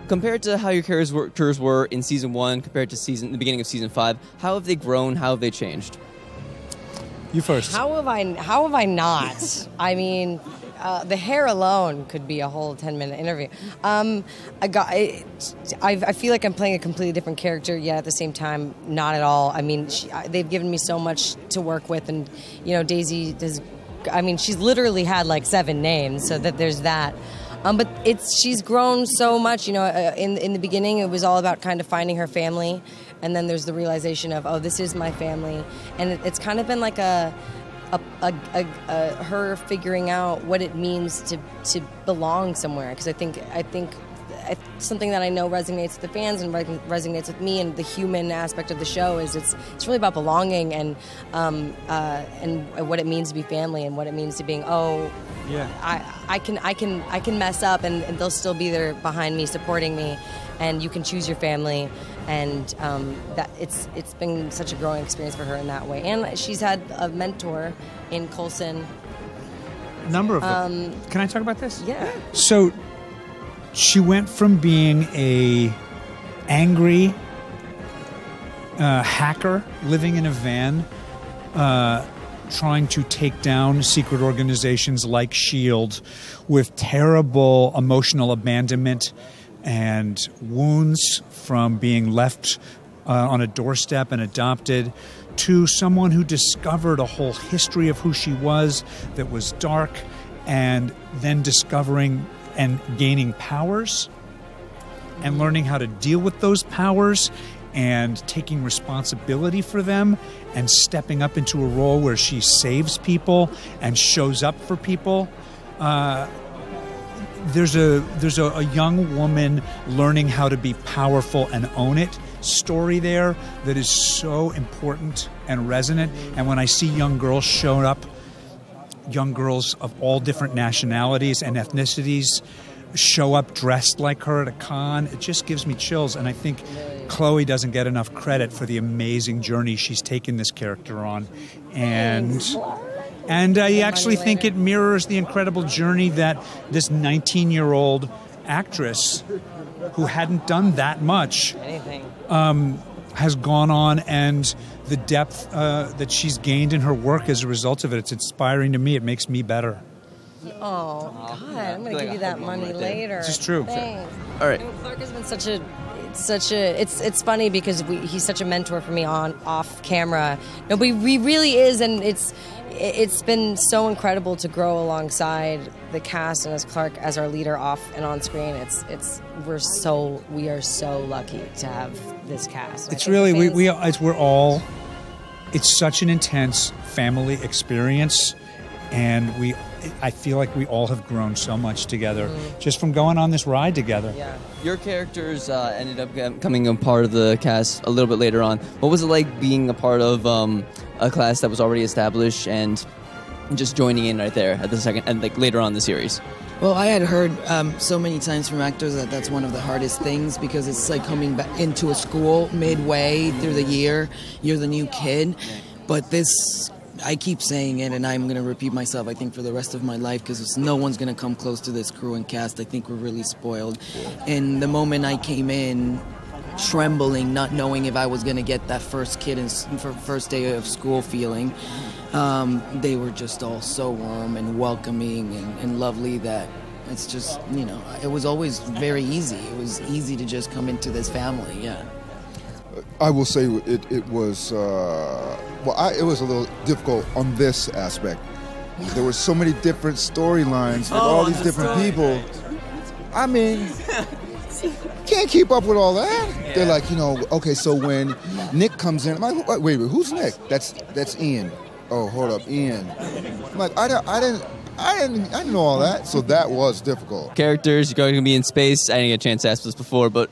Compared to how your characters were in season 1, compared to the beginning of season 5, how have they grown? How have they changed? You first. How have I not? I mean, the hair alone could be a whole 10-minute interview. I feel like I'm playing a completely different character, yet at the same time, not at all. I mean, they've given me so much to work with, and Daisy does. I mean, she's literally had like 7 names, so that there's that. But she's grown so much. In the beginning, it was all about kind of finding her family, and then there's the realization of, oh, this is my family, and it's kind of been like her figuring out what it means to belong somewhere. Because I think something that I know resonates with the fans and resonates with me, and the human aspect of the show is it's really about belonging and what it means to be family, and what it means to being I can mess up and they'll still be there behind me, supporting me, and you can choose your family, and that it's been such a growing experience for her in that way. And she's had a mentor in Coulson. Number of them. Can I talk about this? Yeah. So she went from being a angry hacker living in a van, trying to take down secret organizations like S.H.I.E.L.D. with terrible emotional abandonment and wounds from being left on a doorstep and adopted, to someone who discovered a whole history of who she was that was dark, and then discovering and gaining powers and learning how to deal with those powers and taking responsibility for them and stepping up into a role where she saves people and shows up for people. There's a young woman learning how to be powerful and own it story there that is so important and resonant. And when I see young girls show up, young girls of all different nationalities and ethnicities show up dressed like her at a con, it just gives me chills. And I think Chloe doesn't get enough credit for the amazing journey she's taken this character on. And I actually think it mirrors the incredible journey that this 19-year-old actress who hadn't done that much has gone on, and the depth that she's gained in her work as a result of it. It's inspiring to me. It makes me better. Oh, God, I'm going to give you that money later. This is true. Thanks. All right. Clark has been it's funny because he's such a mentor for me off camera. No, but he really is, and it's been so incredible to grow alongside the cast and as Clark as our leader off and on screen. We are so lucky to have this cast. It's really it's such an intense family experience, and I feel like we all have grown so much together just from going on this ride together. Yeah. Your characters ended up becoming a part of the cast a little bit later on. What was it like being a part of a class that was already established and just joining in right there at the second and like later on in the series? Well, I had heard so many times from actors that that's one of the hardest things, because it's like coming back into a school midway through the year. You're the new kid, but this, I keep saying it, and I'm going to repeat myself, I think, for the rest of my life, because no one's going to come close to this crew and cast. I think we're really spoiled. And the moment I came in, trembling, not knowing if I was going to get that first kid and first day of school feeling, they were just all so warm and welcoming and lovely that it's just, it was always very easy. It was easy to just come into this family, yeah. I will say it was, it was a little difficult on this aspect. There were so many different storylines with all these different people. I mean, can't keep up with all that. Yeah. They're like, okay, so when Nick comes in, I'm like, wait, who's Nick? That's Ian. Oh, hold up, Ian. I'm like, I didn't know all that, so that was difficult. Characters, you're going to be in space. I didn't get a chance to ask this before, but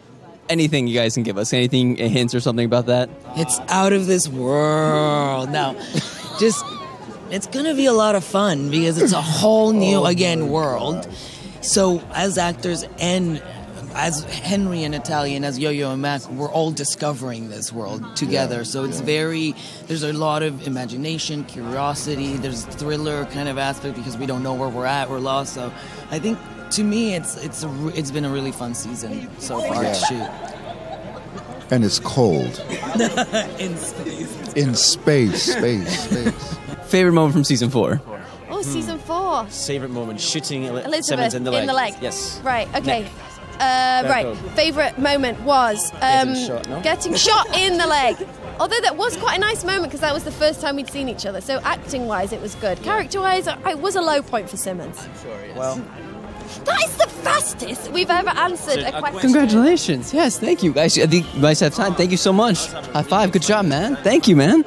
anything you guys can give us, anything, hints or something about that? It's out of this world. Now, it's going to be a lot of fun because it's a whole new, world. So as actors and as Henry and Natalia and as Yo-Yo and Mac, we're all discovering this world together. Yeah, so it's there's a lot of imagination, curiosity, there's thriller kind of aspect because we don't know where we're at, we're lost. So I think to me, it's been a really fun season so far to shoot. And it's cold. In space. In space. Favorite moment from season 4? Oh, season 4. Favorite moment, shooting Elizabeth Simmons in the leg. leg. Yes. Right. Okay. Neck. Right. go. Favorite moment was Getting shot, no? in the leg. Although that was quite a nice moment because that was the first time we'd seen each other. So acting-wise, it was good. Character-wise, it was a low point for Simmons. Well, That is the fastest we've ever answered a question. Congratulations. Yes, thank you, guys. I think you guys have time. Thank you so much. High five. Good job, man. Thank you, man.